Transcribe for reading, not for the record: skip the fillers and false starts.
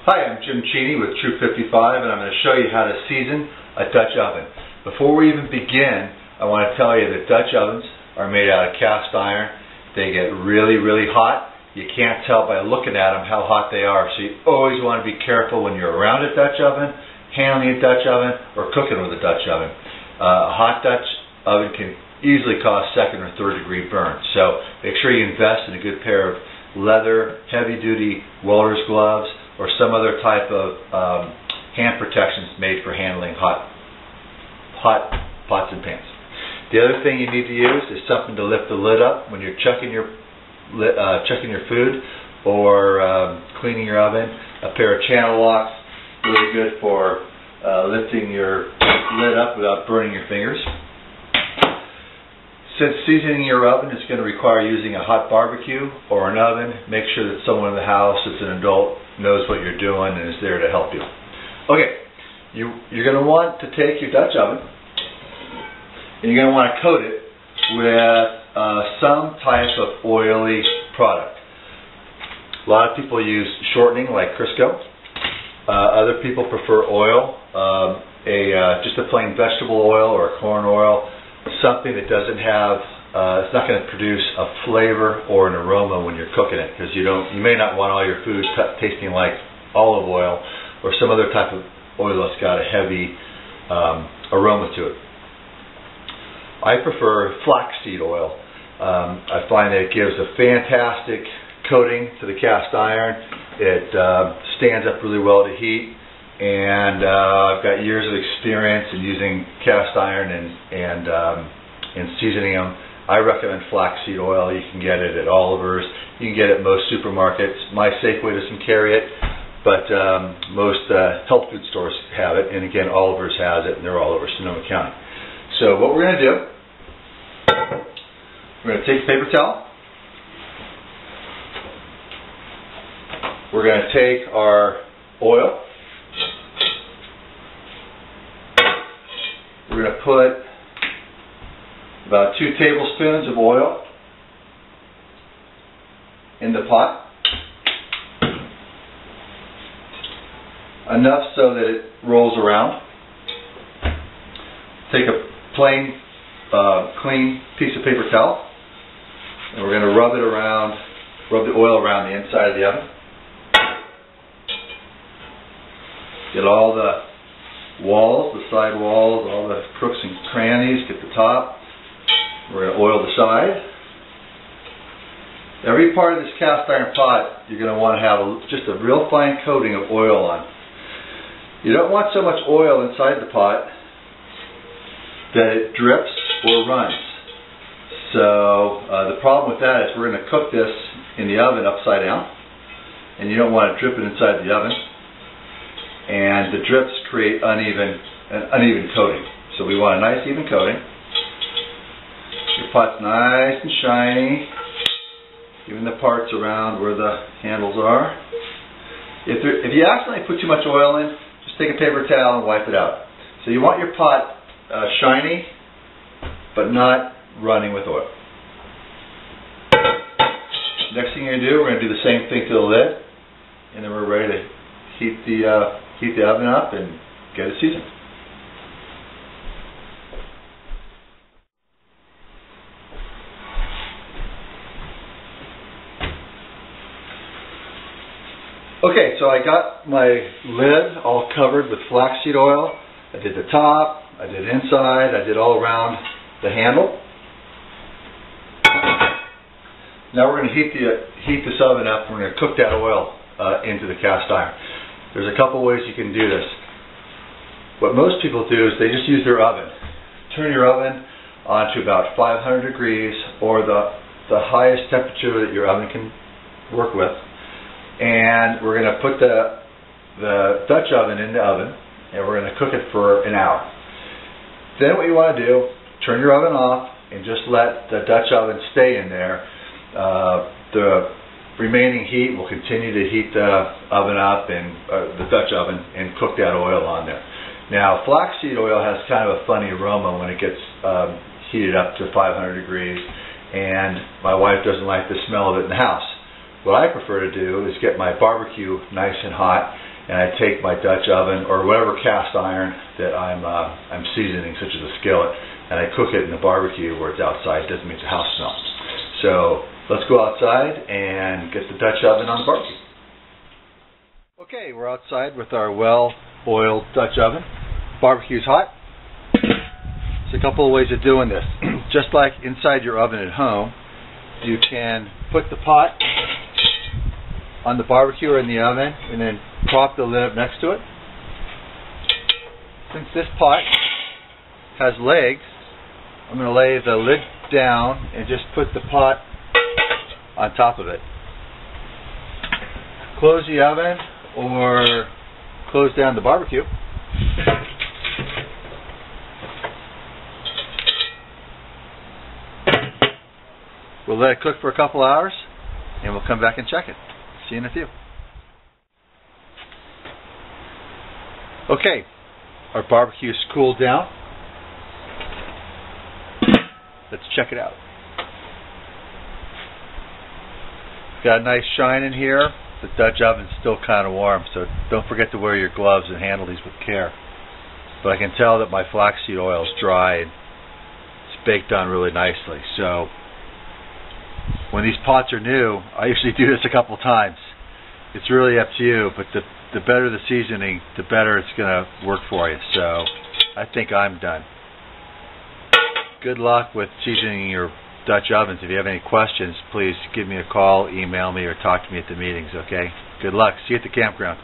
Hi, I'm Jim Cheney with Troop 55, and I'm going to show you how to season a Dutch oven. Before we even begin, I want to tell you that Dutch ovens are made out of cast iron. They get really, really hot. You can't tell by looking at them how hot they are, so you always want to be careful when you're around a Dutch oven, handling a Dutch oven, or cooking with a Dutch oven. A hot Dutch oven can easily cause second or third degree burns, so make sure you invest in a good pair of leather, heavy-duty welder's gloves, or some other type of hand protections made for handling hot pots and pans. The other thing you need to use is something to lift the lid up when you're checking your food or cleaning your oven. A pair of channel locks, really good for lifting your lid up without burning your fingers. Since seasoning your oven is going to require using a hot barbecue or an oven, make sure that someone in the house that's an adult knows what you're doing and is there to help you. Okay, you're going to want to take your Dutch oven and you're going to want to coat it with some type of oily product. A lot of people use shortening like Crisco. Other people prefer oil, just a plain vegetable oil or a corn oil. Something that doesn't have, it's not going to produce a flavor or an aroma when you're cooking it, because you may not want all your food tasting like olive oil or some other type of oil that's got a heavy aroma to it. I prefer flaxseed oil. I find that it gives a fantastic coating to the cast iron. It stands up really well to heat. And I've got years of experience in using cast iron and seasoning them. I recommend flaxseed oil. You can get it at Oliver's. You can get it at most supermarkets. My Safeway doesn't carry it, but most health food stores have it. And again, Oliver's has it, and they're all over Sonoma County. So what we're going to do, we're going to take a paper towel. We're going to take our oil. We're going to put about 2 tablespoons of oil in the pot. Enough so that it rolls around. Take a plain, clean piece of paper towel, and we're going to rub the oil around the inside of the oven. Get all the walls, the side walls, all the crooks and crannies, get the top. We're going to oil the side. Every part of this cast iron pot you're going to want to have just a real fine coating of oil on. You don't want so much oil inside the pot that it drips or runs. So the problem with that is we're going to cook this in the oven upside down, and you don't want to drip it inside the oven. And the drips create an uneven coating. So we want a nice even coating. Your pot's nice and shiny, even the parts around where the handles are. If you accidentally put too much oil in, just take a paper towel and wipe it out. So you want your pot shiny, but not running with oil. Next thing you're going to do, we're going to do the same thing to the lid, and then we're ready to heat the oven up and get it seasoned. Okay, so I got my lid all covered with flaxseed oil. I did the top, I did inside, I did all around the handle. Now we're going to heat this oven up. We're going to cook that oil into the cast iron. There's a couple ways you can do this. What most people do is they just use their oven. Turn your oven on to about 500 degrees or the highest temperature that your oven can work with. And we're going to put the Dutch oven in the oven, and we're going to cook it for an hour. Then what you want to do, turn your oven off and just let the Dutch oven stay in there. The remaining heat will continue to heat the oven up and the Dutch oven and cook that oil on there. Now, flaxseed oil has kind of a funny aroma when it gets heated up to 500 degrees, and my wife doesn't like the smell of it in the house. What I prefer to do is get my barbecue nice and hot and I take my Dutch oven or whatever cast iron that I'm seasoning, such as a skillet, and I cook it in the barbecue where it's outside. It doesn't make the house smell. So let's go outside and get the Dutch oven on the barbecue. Okay, we're outside with our well-oiled Dutch oven. Barbecue's hot. There's a couple of ways of doing this. Just like inside your oven at home, you can put the pot on the barbecue or in the oven and then prop the lid up next to it. Since this pot has legs, I'm going to lay the lid down and just put the pot on top of it. Close the oven or close down the barbecue. We'll let it cook for a couple hours and we'll come back and check it. See you in a few. Okay, our barbecue is cooled down. Let's check it out. Got a nice shine in here. The Dutch oven's still kind of warm, so don't forget to wear your gloves and handle these with care. But I can tell that my flaxseed oil is dry and it's baked on really nicely. So when these pots are new, I usually do this a couple times. It's really up to you, but the better the seasoning, the better it's going to work for you. So I think I'm done. Good luck with seasoning your Dutch ovens. If you have any questions, please give me a call, email me, or talk to me at the meetings, okay? Good luck. See you at the campground.